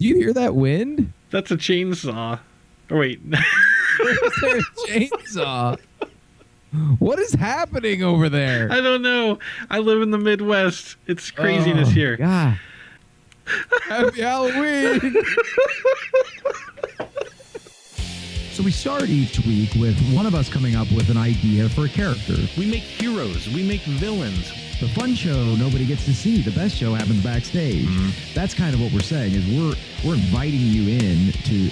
you hear that wind? That's a chainsaw. Oh, wait. Is there a chainsaw? What is happening over there? I don't know. I live in the Midwest. It's craziness here. God. Happy Halloween. So we start each week with one of us coming up with an idea for a character. We make heroes. We make villains. The fun show nobody gets to see. The best show happens backstage. That's kind of what we're saying, is we're inviting you in to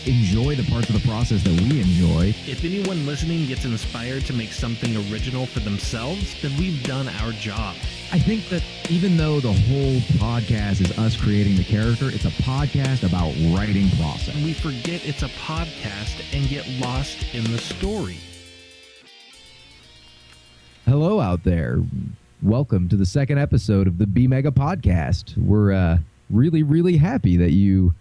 enjoy the parts of the process that we enjoy. If anyone listening gets inspired to make something original for themselves, then we've done our job. I think that even though the whole podcast is us creating the character, it's a podcast about writing process. We forget it's a podcast and get lost in the story. Hello out there. Welcome to the second episode of the B Mega Podcast. We're really, really happy that you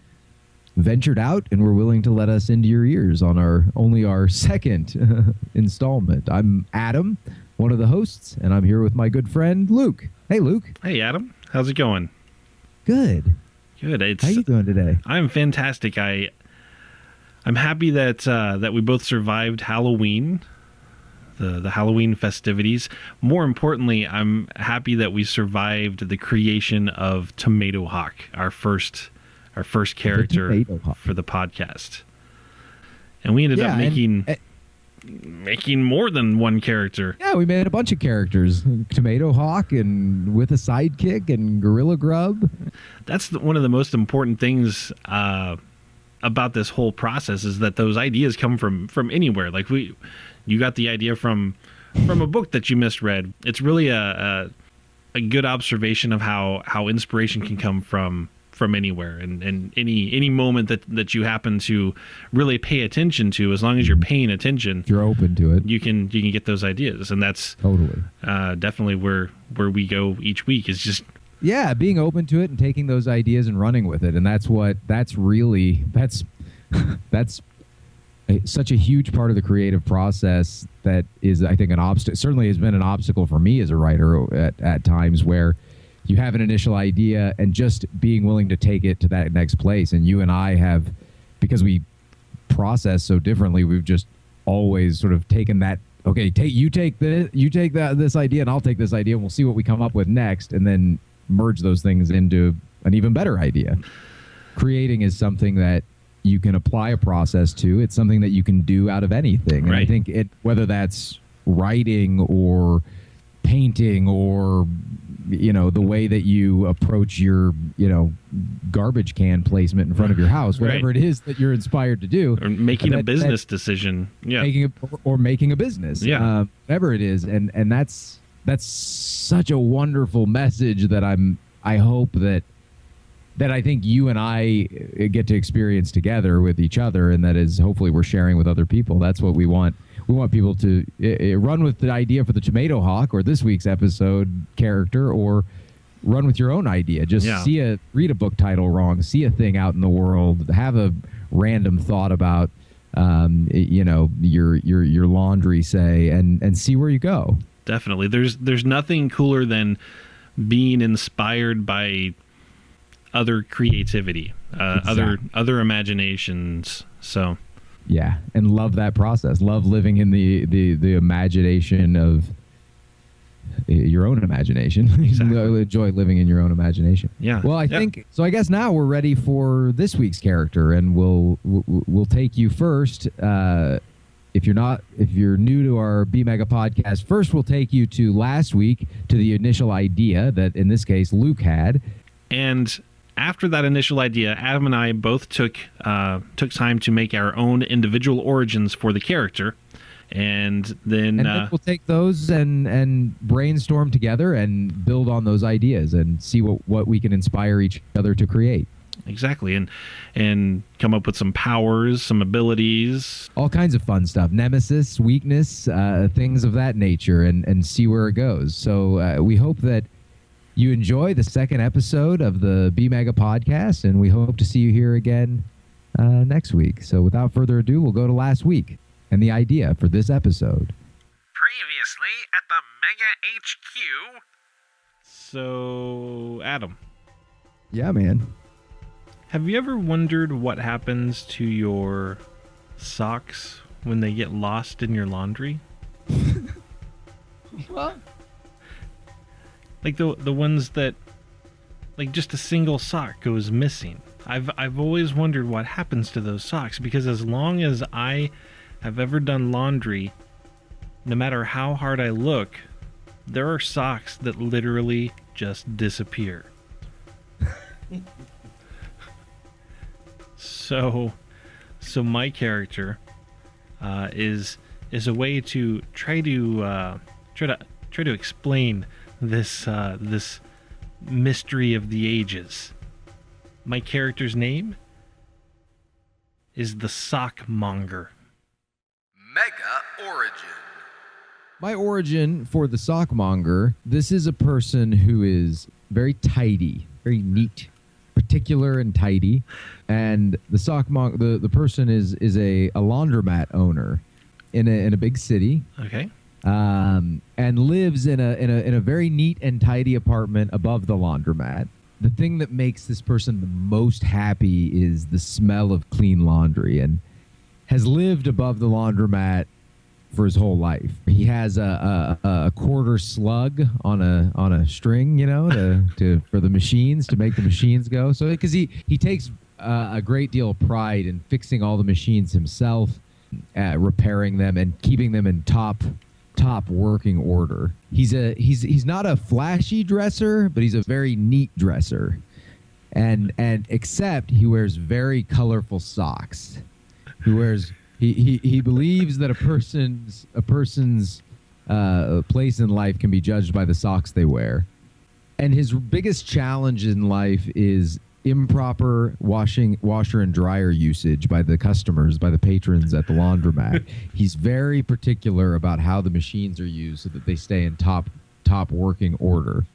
ventured out and were willing to let us into your ears on our second installment. I'm Adam, one of the hosts, and I'm here with my good friend Luke. Hey, Luke. Hey, Adam. How's it going? Good. Good. How you doing today? I'm fantastic. I'm happy that we both survived Halloween, the Halloween festivities. More importantly, I'm happy that we survived the creation of Tomato Hawk, our first character for the podcast. And we ended up making more than one character. Yeah, we made a bunch of characters. Tomato Hawk and with a sidekick and Gorilla Grub. That's one of the most important things about this whole process, is that those ideas come from anywhere. Like you got the idea from a book that you misread. It's really a good observation of how inspiration can come from anywhere, and any moment that you happen to really pay attention to. As long as you're paying attention, if you're open to it, you can get those ideas. And that's totally definitely where we go each week, is just being open to it and taking those ideas and running with it. And that's such a huge part of the creative process. That is, I think, an obstacle. Certainly has been an obstacle for me as a writer at times, where you have an initial idea and just being willing to take it to that next place. And you and I have, because we process so differently, we've just always sort of taken that, okay, you take this idea and I'll take this idea and we'll see what we come up with next, and then merge those things into an even better idea. Creating is something that you can apply a process to. It's something that you can do out of anything. And right. I think whether that's writing or painting or the way that you approach your, garbage can placement in front of your house, whatever right. It is that you're inspired to do. Or making a business decision. Yeah. Making a business. Yeah. Whatever it is. And that's such a wonderful message that I hope that I think you and I get to experience together with each other, and that is hopefully we're sharing with other people. That's what we want. We want people to run with the idea for the Tomato Hawk or this week's episode character, or run with your own idea. Just read a book title wrong, see a thing out in the world, have a random thought about, your laundry, say, and see where you go. Definitely. There's nothing cooler than being inspired by other creativity, Exactly. other imaginations. So. Yeah, and love that process. Love living in the imagination of your own imagination. Exactly. Enjoy living in your own imagination. Yeah. Well, I think so. I guess now we're ready for this week's character, and we'll take you first. If you're new to our B Mega Podcast, first we'll take you to last week, to the initial idea that in this case Luke had, and after that initial idea, Adam and I both took time to make our own individual origins for the character, and then we'll take those and brainstorm together and build on those ideas and see what we can inspire each other to create. Exactly, and come up with some powers, some abilities, all kinds of fun stuff, nemesis, weakness, things of that nature, and see where it goes. So we hope that you enjoy the second episode of the B Mega Podcast, and we hope to see you here again next week. So without further ado, we'll go to last week and the idea for this episode. Previously at the Mega HQ. So, Adam. Yeah, man. Have you ever wondered what happens to your socks when they get lost in your laundry? What? Like the ones that, like, just a single sock goes missing. I've always wondered what happens to those socks, because as long as I have ever done laundry, no matter how hard I look, there are socks that literally just disappear. So my character is a way to try to explain this mystery of the ages. My character's name is the Sockmonger. Mega Origin. My origin for the sockmonger, this is a person who is very tidy, very neat, particular and tidy. And the sockmonger, the person is a laundromat owner in a big city. Okay. And lives in a very neat and tidy apartment above the laundromat. The thing that makes this person the most happy is the smell of clean laundry, and has lived above the laundromat for his whole life. He has a quarter slug on a string, to for the machines, to make the machines go. So because he takes a great deal of pride in fixing all the machines himself, repairing them and keeping them in top working order. He's not a flashy dresser, but he's a very neat dresser. And except he wears very colorful socks. He believes that a person's place in life can be judged by the socks they wear. And his biggest challenge in life is improper washer and dryer usage by the customers, by the patrons at the laundromat. He's very particular about how the machines are used so that they stay in top working order.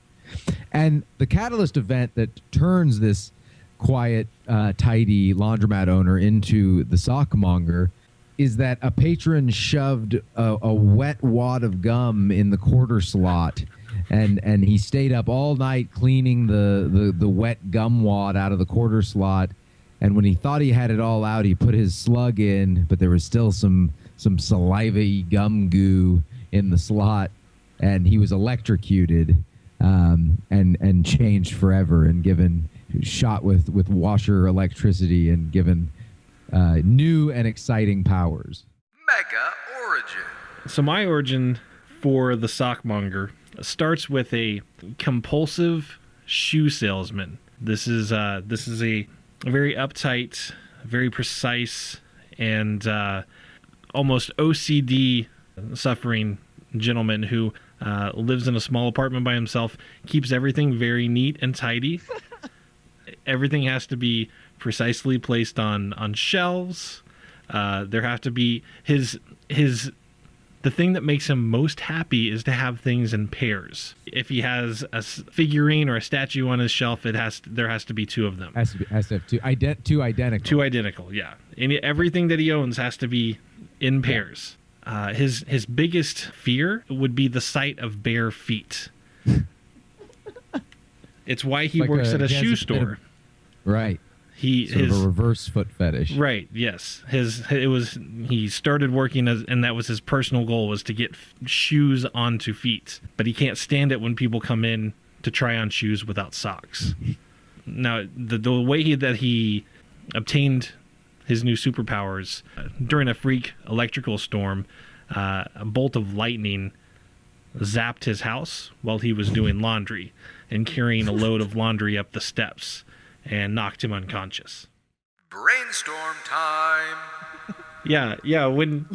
And the catalyst event that turns this quiet, tidy laundromat owner into the sockmonger is that a patron shoved a wet wad of gum in the quarter slot, and he stayed up all night cleaning the wet gum wad out of the quarter slot. And when he thought he had it all out, he put his slug in, but there was still some saliva-y gum goo in the slot, and he was electrocuted and changed forever, and shot with washer electricity, and given new and exciting powers. Mega Origin. So my origin for the Sockmonger starts with a compulsive shoe salesman. This is a very uptight, very precise, and almost OCD suffering gentleman who lives in a small apartment by himself, keeps everything very neat and tidy. Everything has to be precisely placed on shelves. There have to be the thing that makes him most happy is to have things in pairs. If he has a figurine or a statue on his shelf, there has to be two of them. Has to have two identical. Two identical, yeah. And everything that he owns has to be in pairs. His biggest fear would be the sight of bare feet. It's why he works at a shoe store. Right. His a reverse foot fetish. Right. Yes. He started working and that was his personal goal, was to get shoes onto feet. But he can't stand it when people come in to try on shoes without socks. Now, the way that he obtained his new superpowers, during a freak electrical storm, a bolt of lightning zapped his house while he was doing laundry and carrying a load of laundry up the steps, and knocked him unconscious. Brainstorm time. Yeah. When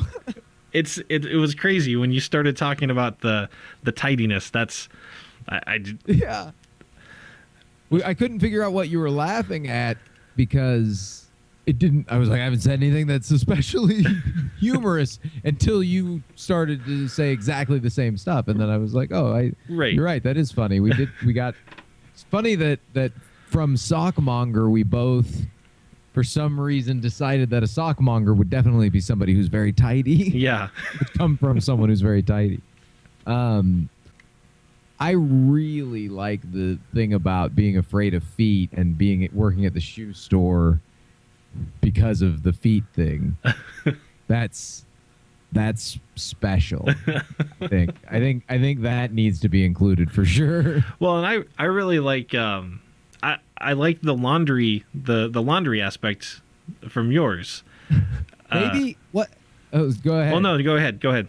it was crazy when you started talking about the tidiness. That's yeah. I couldn't figure out what you were laughing at because it didn't. I was like, I haven't said anything that's especially humorous until you started to say exactly the same stuff, and then I was like, oh, right. You're right. That is funny. It's funny that from Sockmonger, we both, for some reason, decided that a sockmonger would definitely be somebody who's very tidy. Yeah. Would come from someone who's very tidy. I really like the thing about being afraid of feet and working at the shoe store because of the feet thing. That's special. I think that needs to be included for sure. Well, and I really like I like the laundry aspect from yours. Maybe what? Oh, go ahead. Well, no, go ahead.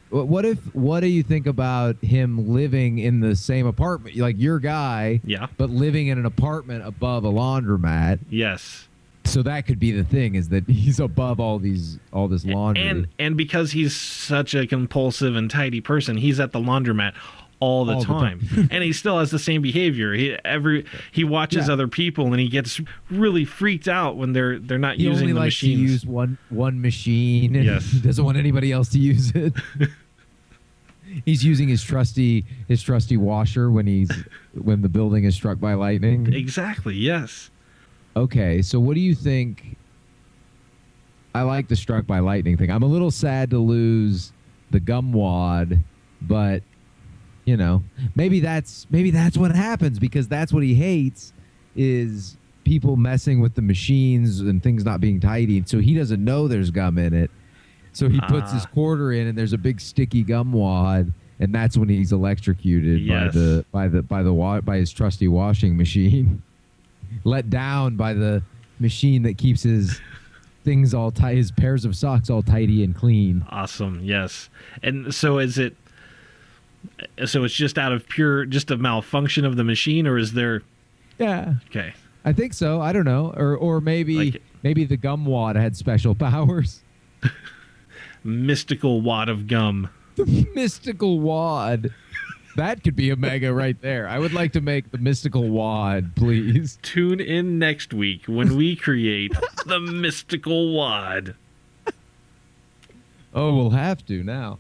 What do you think about him living in the same apartment, like your guy? Yeah. But living in an apartment above a laundromat. Yes. So that could be the thing, is that he's above all this laundry. And because he's such a compulsive and tidy person, he's at the laundromat all the time. And he still has the same behavior. He watches other people and he gets really freaked out when they're not using the machines. He only likes to use one machine. And yes. He doesn't want anybody else to use it. He's using his trusty washer when the building is struck by lightning. Exactly. Yes. Okay, so what do you think? I like the struck by lightning thing. I'm a little sad to lose the gum wad, but maybe that's what happens, because that's what he hates, is people messing with the machines and things not being tidy. So he doesn't know there's gum in it. So he puts his quarter in and there's a big sticky gum wad, and that's when he's electrocuted by his trusty washing machine. Let down by the machine that keeps his things all tight, his pairs of socks all tidy and clean. Awesome. Yes. And so it's just out of just a malfunction of the machine, or is there? Yeah. Okay. I think so. I don't know. Or maybe the gum wad had special powers. Mystical wad of gum. The mystical wad. That could be a mega right there. I would like to make the mystical wad, please. Tune in next week when we create the mystical wad. Oh, we'll have to now.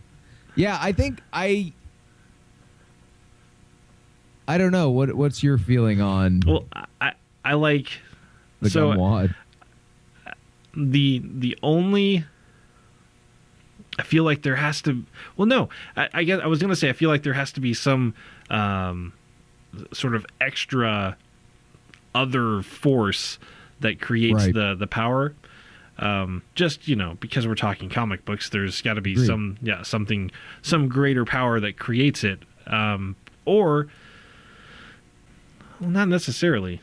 Yeah, I think I don't know. What's your feeling on? Well, I like the gum wad. The only. I feel like there has to. Well, no. I guess I was going to say I feel like there has to be some sort of extra other force that creates the power. Just because we're talking comic books, there's got to be some greater power that creates it. Or, well, not necessarily.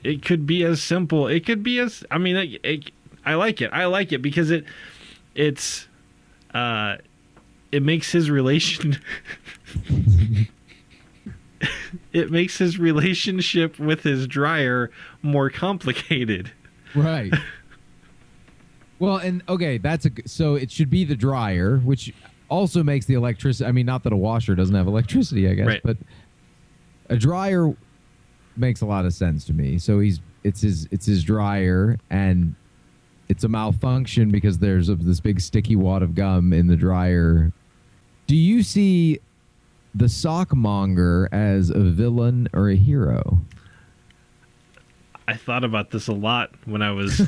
It could be as simple. It could be as. I mean, I like it. I like it because it makes his relationship with his dryer more complicated. Right. Well, and okay, so it should be the dryer, which also makes the electricity. I mean, not that a washer doesn't have electricity, I guess, right. But a dryer makes a lot of sense to me. So it's his dryer, and it's a malfunction because there's this big sticky wad of gum in the dryer. Do you see the sockmonger as a villain or a hero? I thought about this a lot when I was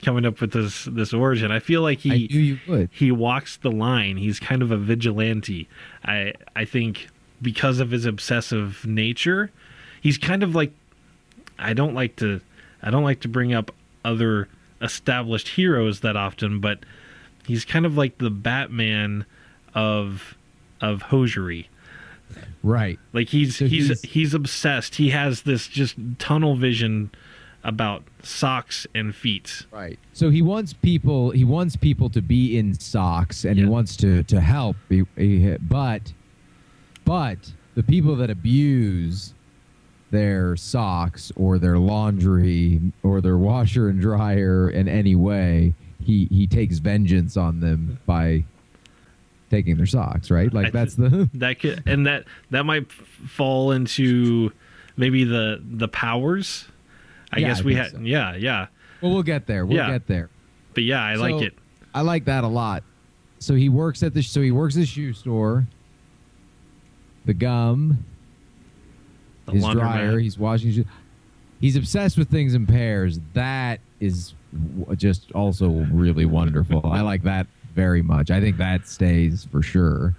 coming up with this origin. I feel like I knew you would. He walks the line. He's kind of a vigilante. I think because of his obsessive nature, he's kind of like. I don't like to bring up other established heroes that often, but he's kind of like the Batman of hosiery. Right. Like he's obsessed. He has this just tunnel vision about socks and feet. Right. So he wants people to be in socks, and he wants to help. But the people that abuse their socks or their laundry or their washer and dryer in any way, he takes vengeance on them by taking their socks, right? Like that might fall into maybe the powers. I guess we had. So. Yeah. Well, we'll get there. Get there. But yeah, I like it. I like that a lot. So he works at the shoe store. The gum. His dryer. He's washing his shoes. He's obsessed with things in pairs. That is just also really wonderful. I like that very much. I think that stays for sure.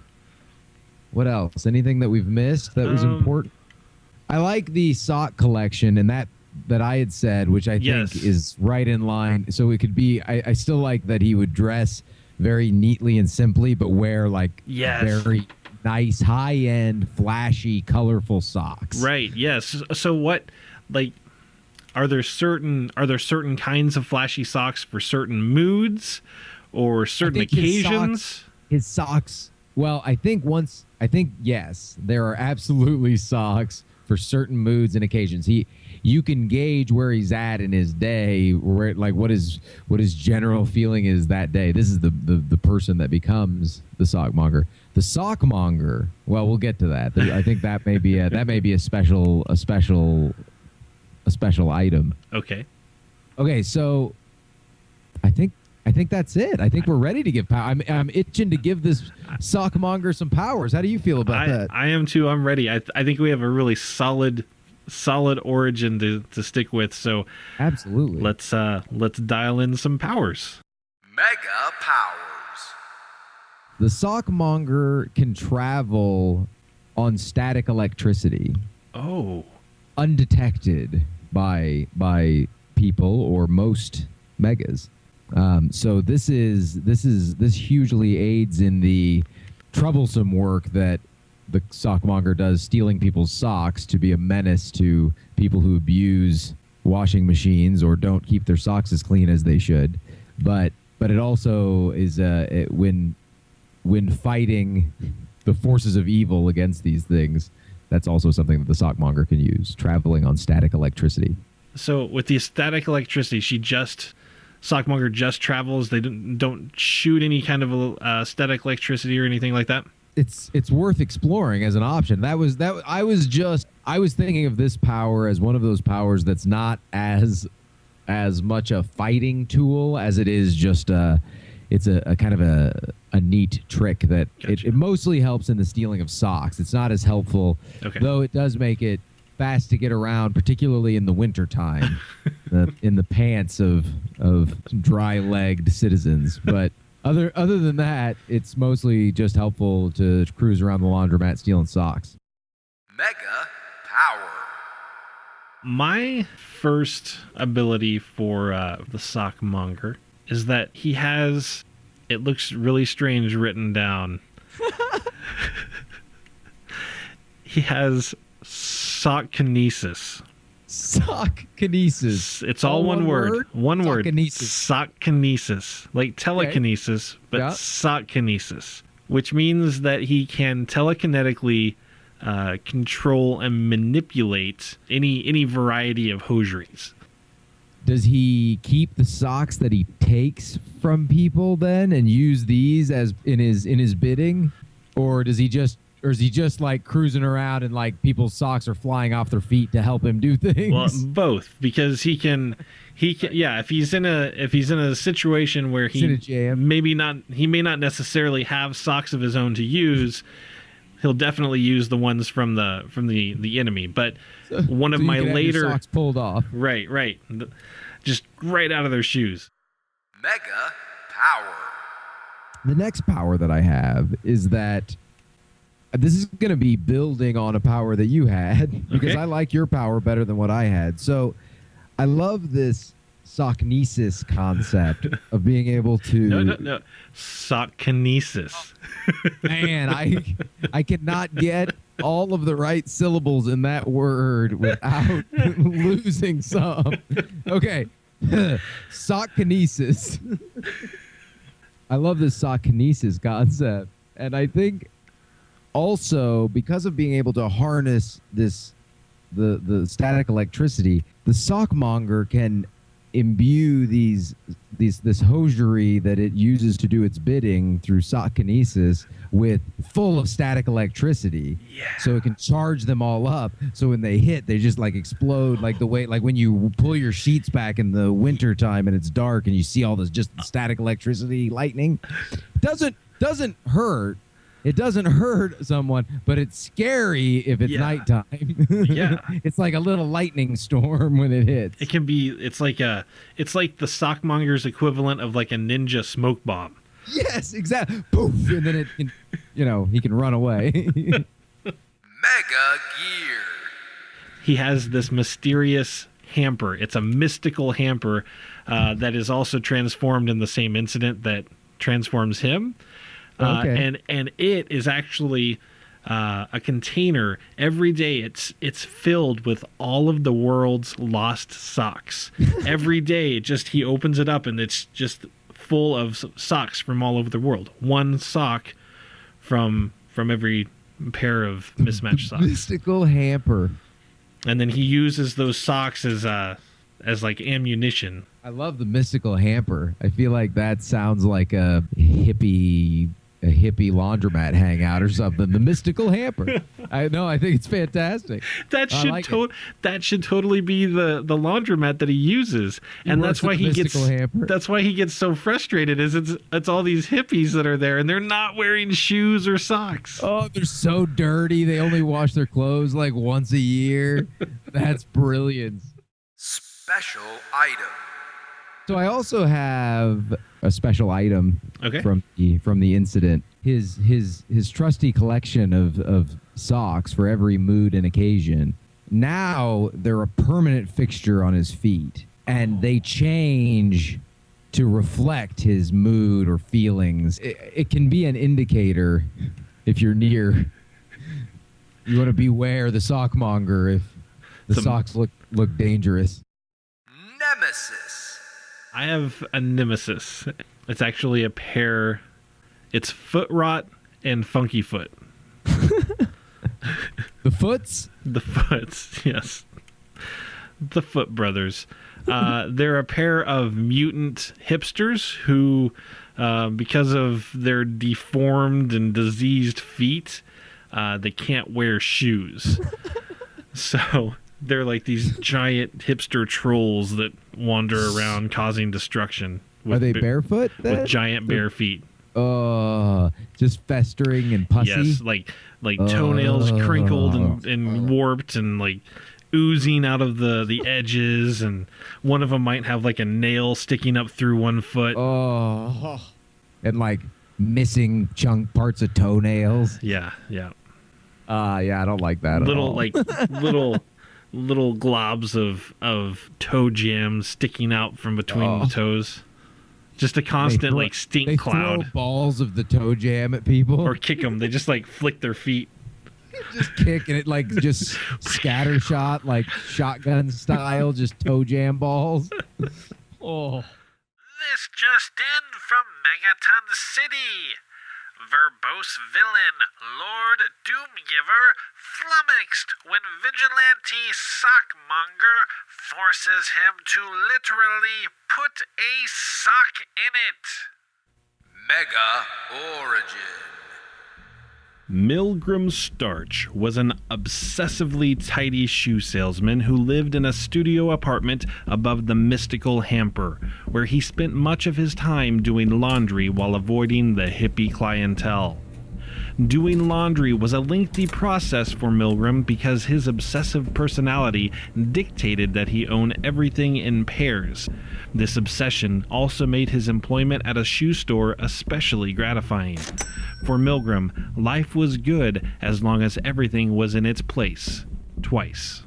What else? Anything that we've missed that was important? I like the sock collection, and that I had said, which I think is right in line. So it could be. I still like that he would dress very neatly and simply, but wear like very nice, high-end, flashy, colorful socks. Right. Yes. So what, like, are there certain kinds of flashy socks for certain moods or certain occasions? His socks. Well, I think yes, there are absolutely socks for certain moods and occasions. You can gauge where he's at in his day, where like what his general feeling is that day. This is the person that becomes the sockmonger. The sockmonger. Well, we'll get to that. I think that may be a special item. Okay. Okay. So, I think that's it. I think we're ready to give power. I'm itching to give this sockmonger some powers. How do you feel about that? I am too. I'm ready. I think we have a really solid origin to stick with. So absolutely, let's dial in some powers. Mega powers. The sockmonger can travel on static electricity. Oh, undetected by people or most megas. So this hugely aids in the troublesome work that the sockmonger does, stealing people's socks to be a menace to people who abuse washing machines or don't keep their socks as clean as they should. But it also is when fighting the forces of evil against these things, that's also something that the sockmonger can use, traveling on static electricity. So with the static electricity, sockmonger just travels. They don't shoot any kind of static electricity or anything like that. It's worth exploring as an option. I was thinking of this power as one of those powers that's not as much a fighting tool as it is just it's a kind of a neat trick that it mostly helps in the stealing of socks. It's not as helpful, though it does make it fast to get around, particularly in the wintertime, in the pants of dry-legged citizens. But other than that, it's mostly just helpful to cruise around the laundromat stealing socks. Mega power. My first ability for the sockmonger is that he has, it looks really strange written down. He has sockkinesis. Sockkinesis. It's all one word. One word. Sockkinesis. Like telekinesis, but sockkinesis. Which means that he can telekinetically control and manipulate any variety of hosieries. Does he keep the socks that he takes from people then and use these as in his bidding, or is he just like cruising around and like people's socks are flying off their feet to help him do things? Well, both, because he can yeah, if he's in a situation where he may not necessarily have socks of his own to use, he'll definitely use the ones from the enemy. But one of my later socks pulled off. Right. Just right out of their shoes. Mega power. The next power that I have is that this is going to be building on a power that you had, because I like your power better than what I had. So I love this sockkinesis concept of being able to... No. Sockkinesis. Man, I cannot get all of the right syllables in that word without losing some. Okay. Sockkinesis. I love this sockkinesis concept. And I think also, because of being able to harness the static electricity, the sockmonger can imbue this hosiery that it uses to do its bidding through sockkinesis with full of static electricity. Yeah. So it can charge them all up. So when they hit, they just like explode, like the way, like when you pull your sheets back in the winter time and it's dark and you see all this just static electricity lightning. Doesn't hurt. It doesn't hurt someone, but it's scary if it's nighttime. Yeah. It's like a little lightning storm when it hits. It can be, it's like the sockmonger's equivalent of like a ninja smoke bomb. Yes, exactly. Poof, and then it can, he can run away. Mega Gear. He has this mysterious hamper. It's a mystical hamper that is also transformed in the same incident that transforms him. Okay. And it is actually a container. Every day it's filled with all of the world's lost socks. Every day he opens it up and it's just full of socks from all over the world. One sock from every pair of mismatched socks. Mystical hamper. And then he uses those socks as like ammunition. I love the mystical hamper. I feel like that sounds like a hippie laundromat hangout or something. The mystical hamper. I think it's fantastic. That should totally be the laundromat that he uses, and that's why he gets so frustrated. Is it's all these hippies that are there, and they're not wearing shoes or socks. Oh, they're so dirty. They only wash their clothes like once a year. That's brilliant. Special item. So I also have a special item from the incident. His trusty collection of socks for every mood and occasion. Now they're a permanent fixture on his feet, and they change to reflect his mood or feelings. It can be an indicator if you're near. You want to beware the sockmonger if the socks look dangerous. Nemesis. I have a nemesis. It's actually a pair. It's Foot Rot and Funky Foot. The Foots? The Foots, yes. The Foot Brothers. They're a pair of mutant hipsters who, because of their deformed and diseased feet, they can't wear shoes. So they're like these giant hipster trolls that wander around causing destruction. Are they barefoot then? With giant bare feet. Just festering and pussy? Yes, like toenails crinkled and warped and like oozing out of the edges, and one of them might have like a nail sticking up through one foot. And like missing parts of toenails. Yeah. Yeah, I don't like that at all. Little globs of toe jam sticking out from between the toes. Just a constant stink cloud. They throw balls of the toe jam at people. Or kick them. They just flick their feet. Just kick and it just scattershot, like shotgun style, just toe jam balls. Oh. This just in from Megaton City. Verbose villain Lord Doomgiver flummoxed when vigilante sockmonger forces him to literally put a sock in it. Mega Origin. Milgram Starch was an obsessively tidy shoe salesman who lived in a studio apartment above the mystical hamper, where he spent much of his time doing laundry while avoiding the hippie clientele. Doing laundry was a lengthy process for Milgram because his obsessive personality dictated that he own everything in pairs. This obsession also made his employment at a shoe store especially gratifying. For Milgram, life was good as long as everything was in its place. Twice.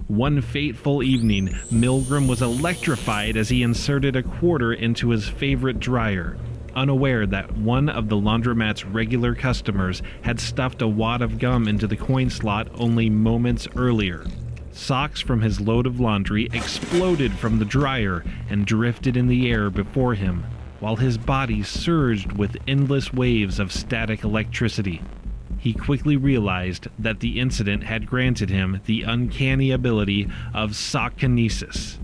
One fateful evening, Milgram was electrified as he inserted a quarter into his favorite dryer, unaware that one of the laundromat's regular customers had stuffed a wad of gum into the coin slot only moments earlier. Socks from his load of laundry exploded from the dryer and drifted in the air before him, while his body surged with endless waves of static electricity. He quickly realized that the incident had granted him the uncanny ability of sockkinesis.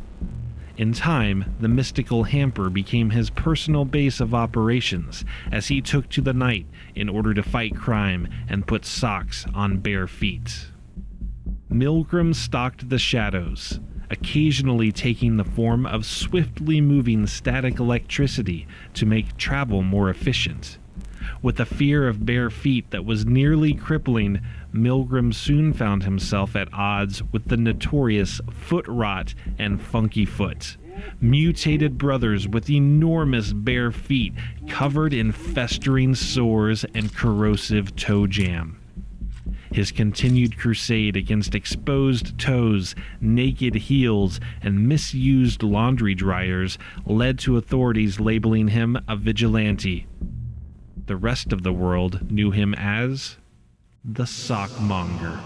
In time, the mystical hamper became his personal base of operations as he took to the night in order to fight crime and put socks on bare feet. Milgram stalked the shadows, occasionally taking the form of swiftly moving static electricity to make travel more efficient. With a fear of bare feet that was nearly crippling, Milgram soon found himself at odds with the notorious Foot Rot and Funky Foot, mutated brothers with enormous bare feet covered in festering sores and corrosive toe jam. His continued crusade against exposed toes, naked heels, and misused laundry dryers led to authorities labeling him a vigilante. The rest of the world knew him as the Sockmonger.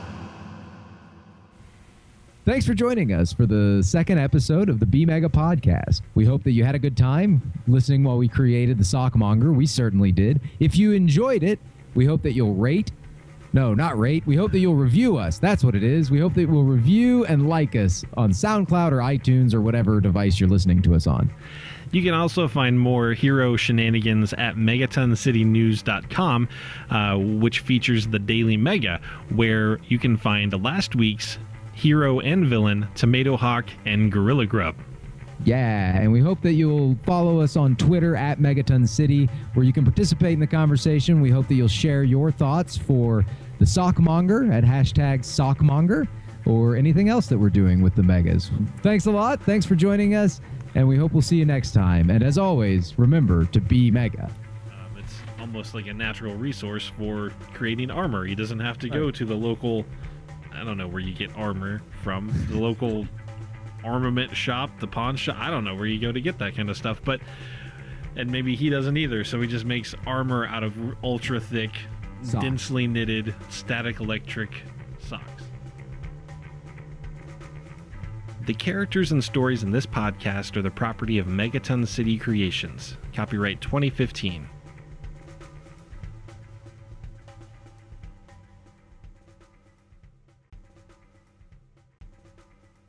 Thanks for joining us for the second episode of the B Mega Podcast. We hope that you had a good time listening while we created the Sockmonger. We certainly did. If you enjoyed it, we hope that you'll rate. No, not rate. We hope that you'll review us. That's what it is. We hope that you'll review and like us on SoundCloud or iTunes or whatever device you're listening to us on. You can also find more hero shenanigans at megatoncitynews.com, which features the Daily Mega, where you can find last week's hero and villain, Tomato Hawk, and Gorilla Grub. Yeah, and we hope that you'll follow us on Twitter at Megaton City, where you can participate in the conversation. We hope that you'll share your thoughts for the Sockmonger at hashtag Sockmonger, or anything else that we're doing with the Megas. Thanks a lot. Thanks for joining us, and we hope we'll see you next time. And as always, remember to be Mega. It's almost like a natural resource for creating armor. He doesn't have to go to the local, I don't know where you get armor from, the local armament shop, the pawn shop. I don't know where you go to get that kind of stuff, and maybe he doesn't either, so he just makes armor out of ultra thick, densely knitted, static electric socks. The characters and stories in this podcast are the property of Megaton City Creations. Copyright 2015.